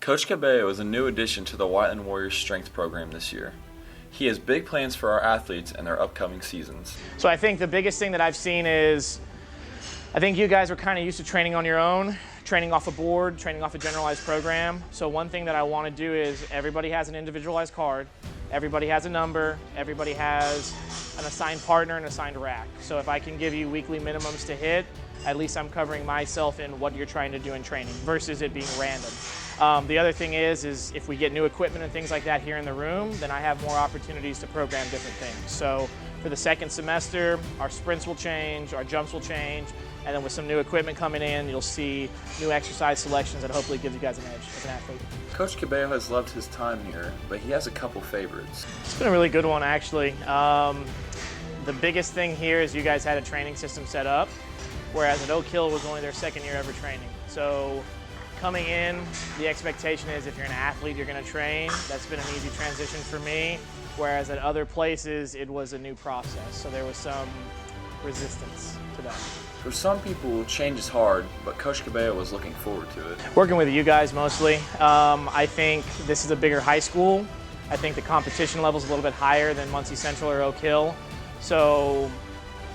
Coach Cabello is a new addition to the Whiteland Warriors strength program this year. He has big plans for our athletes and their upcoming seasons. So I think the biggest thing that I've seen is, I think you guys are kind of used to training on your own, training off a board, training off a generalized program. So one thing that I want to do is everybody has an individualized card, everybody has a number, everybody has an assigned partner and assigned rack. So if I can give you weekly minimums to hit, at least I'm covering myself in what you're trying to do in training versus it being random. The other thing is if we get new equipment and things like that here in the room, then I have more opportunities to program different things. So for the second semester, our sprints will change, our jumps will change, and then with some new equipment coming in, you'll see new exercise selections that hopefully gives you guys an edge as an athlete. Coach Cabello has loved his time here, but he has a couple favorites. It's been a really good one, actually. The biggest thing here is you guys had a training system set up, whereas at Oak Hill was only their second year ever training. So coming in, the expectation is if you're an athlete, you're going to train. That's been an easy transition for me, whereas at other places, it was a new process. So there was some resistance to that. For some people, change is hard, but Coach Cabello was looking forward to it. Working with you guys mostly. I think this is a bigger high school. I think the competition level is a little bit higher than Muncie Central or Oak Hill. So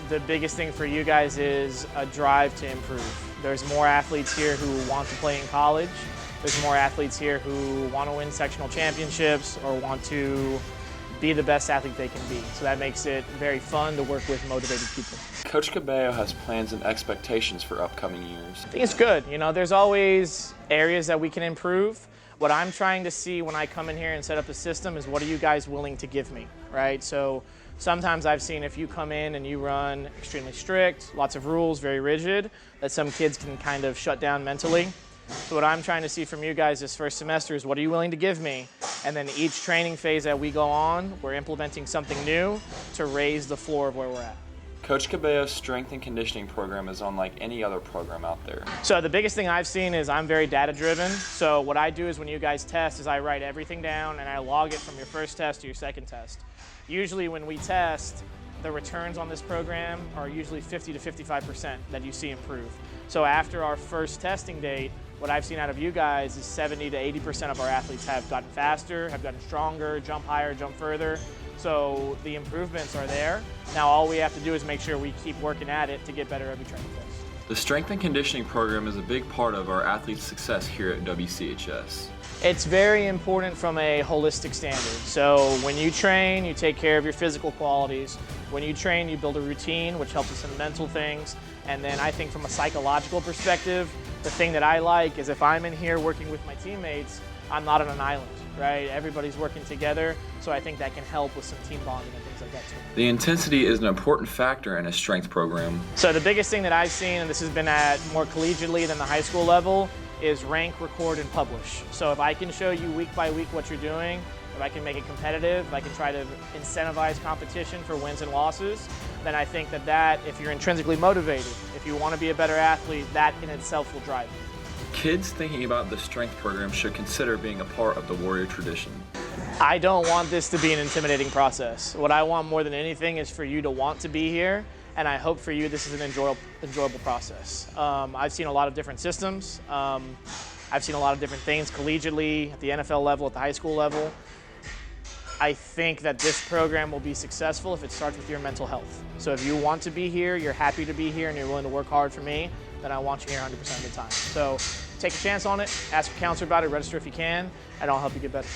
the biggest thing for you guys is a drive to improve. There's more athletes here who want to play in college. There's more athletes here who want to win sectional championships or want to be the best athlete they can be. So that makes it very fun to work with motivated people. Coach Cabello has plans and expectations for upcoming years. I think it's good. You know, there's always areas that we can improve. What I'm trying to see when I come in here and set up the system is what are you guys willing to give me, right? So sometimes I've seen if you come in and you run extremely strict, lots of rules, very rigid, that some kids can kind of shut down mentally. So what I'm trying to see from you guys this first semester is what are you willing to give me? And then each training phase that we go on, we're implementing something new to raise the floor of where we're at. Coach Cabello's strength and conditioning program is unlike any other program out there. So the biggest thing I've seen is I'm very data driven. So what I do is when you guys test is I write everything down and I log it from your first test to your second test. Usually when we test, the returns on this program are usually 50 to 55% that you see improve. So after our first testing date, what I've seen out of you guys is 70 to 80% of our athletes have gotten faster, have gotten stronger, jump higher, jump further. So the improvements are there. Now all we have to do is make sure we keep working at it to get better every training test. The strength and conditioning program is a big part of our athletes' success here at WCHS. It's very important from a holistic standard. So when you train, you take care of your physical qualities. When you train, you build a routine, which helps with some mental things. And then I think from a psychological perspective, the thing that I like is if I'm in here working with my teammates, I'm not on an island, right? Everybody's working together, so I think that can help with some team bonding and things like that too. The intensity is an important factor in a strength program. So the biggest thing that I've seen, and this has been at more collegiately than the high school level, is rank, record, and publish. So if I can show you week by week what you're doing, if I can make it competitive, if I can try to incentivize competition for wins and losses, then I think that if you're intrinsically motivated, if you want to be a better athlete, that in itself will drive you. Kids thinking about the strength program should consider being a part of the Warrior tradition. I don't want this to be an intimidating process. What I want more than anything is for you to want to be here, and I hope for you this is an enjoyable process. I've seen a lot of different systems. I've seen a lot of different things collegiately, at the NFL level, at the high school level. I think that this program will be successful if it starts with your mental health. So if you want to be here, you're happy to be here, and you're willing to work hard for me, then I want you here 100% of the time. So take a chance on it, ask your counselor about it, register if you can, and I'll help you get better.